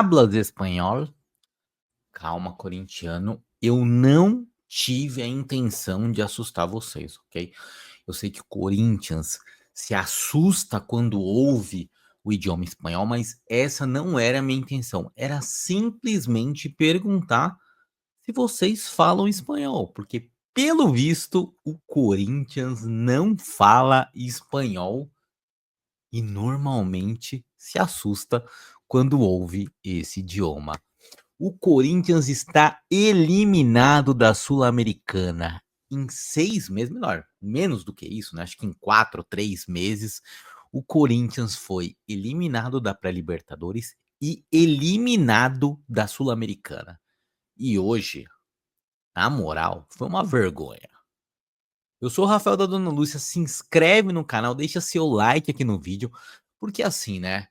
Hablas espanhol? Calma, corintiano. Eu não tive a intenção de assustar vocês, ok? Eu sei que o Corinthians se assusta quando ouve o idioma espanhol, mas essa não era a minha intenção. Era simplesmente perguntar se vocês falam espanhol, porque pelo visto o Corinthians não fala espanhol e normalmente se assusta quando ouve esse idioma. O Corinthians está eliminado da Sul-Americana em 6 meses, melhor, menos do que isso, né? Acho que em 4, 3 meses, o Corinthians foi eliminado da pré-Libertadores e eliminado da Sul-Americana. E hoje, na moral, foi uma vergonha. Eu sou o Rafael da Dona Lúcia, se inscreve no canal, deixa seu like aqui no vídeo, porque assim, né?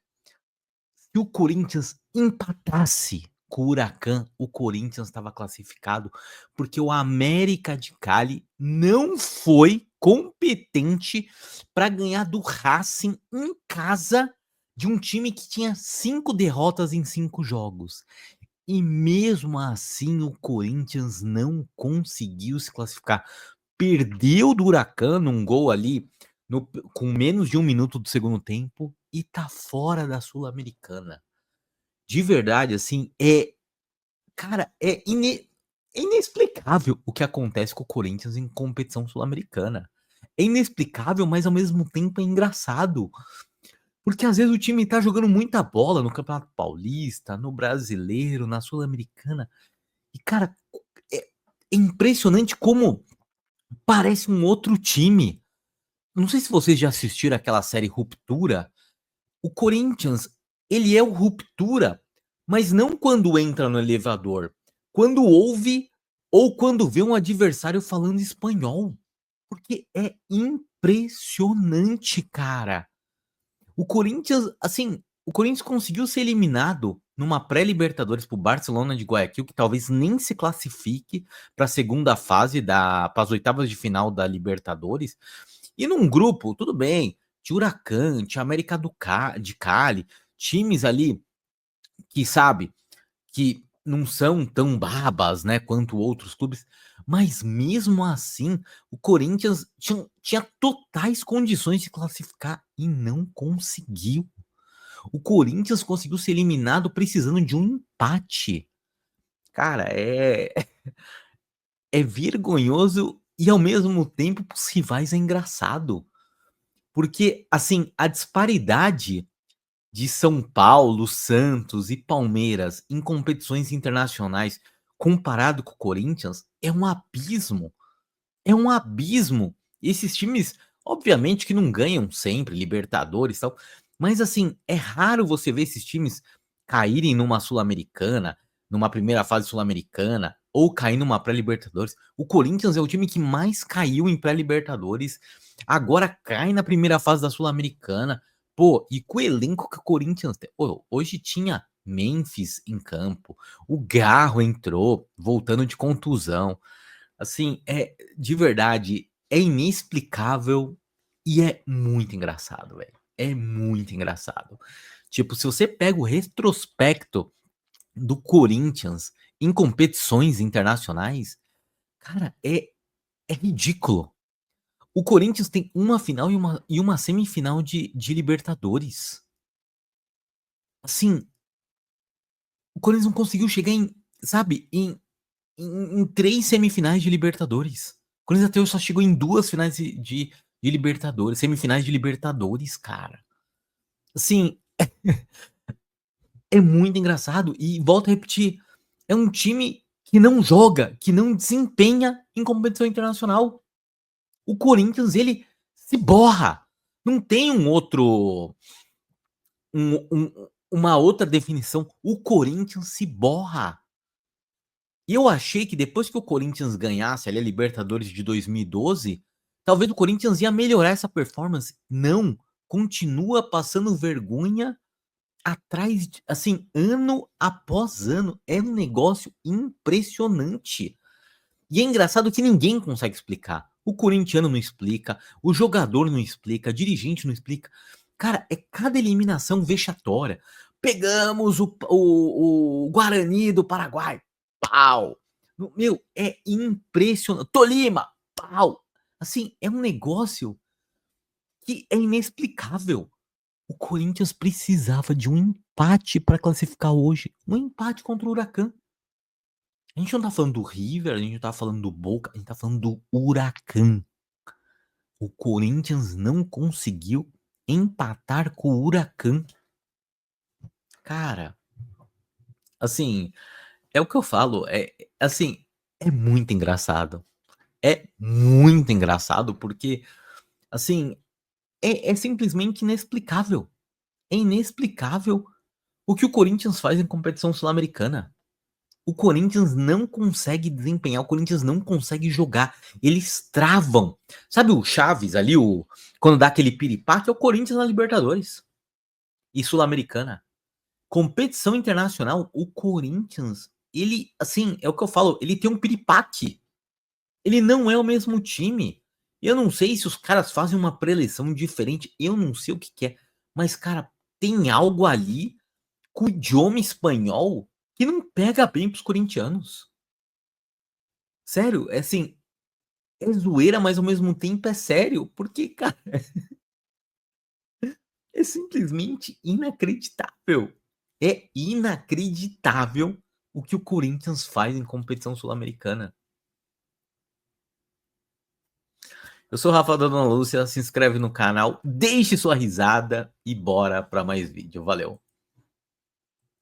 Se o Corinthians empatasse com o Huracan, o Corinthians estava classificado, porque o América de Cali não foi competente para ganhar do Racing em casa de um time que tinha 5 derrotas em 5 jogos. E mesmo assim o Corinthians não conseguiu se classificar. Perdeu do Huracan num gol ali com menos de 1 minuto do segundo tempo e tá fora da Sul-Americana. De verdade, assim, cara, é inexplicável o que acontece com o Corinthians em competição sul-americana. É inexplicável, mas ao mesmo tempo é engraçado. Porque às vezes o time tá jogando muita bola no Campeonato Paulista, no Brasileiro, na Sul-Americana. E, cara, é impressionante como parece um outro time. Não sei se vocês já assistiram aquela série Ruptura. O Corinthians, ele é o Ruptura, mas não quando entra no elevador, quando ouve ou quando vê um adversário falando espanhol. Porque é impressionante, cara. O Corinthians, assim, o Corinthians conseguiu ser eliminado numa pré-Libertadores pro Barcelona de Guayaquil, que talvez nem se classifique para a segunda fase para as oitavas de final da Libertadores. E num grupo, tudo bem, de Huracan, de América de Cali, times ali que sabe que não são tão babas, né, quanto outros clubes, mas mesmo assim, o Corinthians tinha totais condições de classificar e não conseguiu. O Corinthians conseguiu ser eliminado precisando de um empate. Cara, é vergonhoso e ao mesmo tempo pros rivais é engraçado. Porque, assim, a disparidade de São Paulo, Santos e Palmeiras em competições internacionais comparado com o Corinthians é um abismo. É um abismo. E esses times, obviamente, que não ganham sempre Libertadores e tal, mas assim, é raro você ver esses times caírem numa Sul-Americana, numa primeira fase Sul-Americana, ou cair numa pré-Libertadores. O Corinthians é o time que mais caiu em pré-Libertadores, agora cai na primeira fase da Sul-Americana. Pô, e com o elenco que o Corinthians tem. Pô, hoje tinha Memphis em campo, o Garro entrou, voltando de contusão. Assim, de verdade, é inexplicável e é muito engraçado, velho. É muito engraçado. Tipo, se você pega o retrospecto do Corinthians em competições internacionais, cara, é ridículo. O Corinthians tem uma final e uma semifinal de Libertadores. Assim, o Corinthians não conseguiu chegar sabe, em 3 semifinais de Libertadores. O Corinthians até hoje só chegou em 2 finais de Libertadores, semifinais de Libertadores, cara. Assim, é muito engraçado e volto a repetir, é um time que não joga, que não desempenha em competição internacional. O Corinthians, ele se borra. Não tem uma outra definição. O Corinthians se borra. E eu achei que depois que o Corinthians ganhasse ali a Libertadores de 2012, talvez o Corinthians ia melhorar essa performance. Não, continua passando vergonha atrás, assim, ano após ano. É um negócio impressionante. E é engraçado que ninguém consegue explicar. O corintiano não explica, o jogador não explica, o dirigente não explica. Cara, é cada eliminação vexatória. pegamos o Guarani do Paraguai, pau. Meu, é impressionante. Tolima, pau. Assim, é um negócio que é inexplicável. O Corinthians precisava de um empate para classificar hoje. Um empate contra o Huracan. A gente não tá falando do River, a gente não tá falando do Boca, a gente tá falando do Huracan. O Corinthians não conseguiu empatar com o Huracan. Cara, assim, é o que eu falo, assim, é muito engraçado. É muito engraçado porque, assim, é simplesmente inexplicável. É inexplicável o que o Corinthians faz em competição sul-americana. O Corinthians não consegue desempenhar, o Corinthians não consegue jogar. Eles travam. Sabe o Chaves ali, quando dá aquele piripaque, é o Corinthians na Libertadores e Sul-Americana. Competição internacional, o Corinthians, ele, assim, é o que eu falo, ele tem um piripaque. Ele não é o mesmo time. Eu não sei se os caras fazem uma preleção diferente, eu não sei o que que é, mas, cara, tem algo ali com o idioma espanhol que não pega bem pros corintianos. Sério, é assim, é zoeira, mas ao mesmo tempo é sério, porque, cara, é simplesmente inacreditável. É inacreditável o que o Corinthians faz em competição sul-americana. Eu sou o Rafa da Dona Lúcia, se inscreve no canal, deixe sua risada e bora para mais vídeo. Valeu!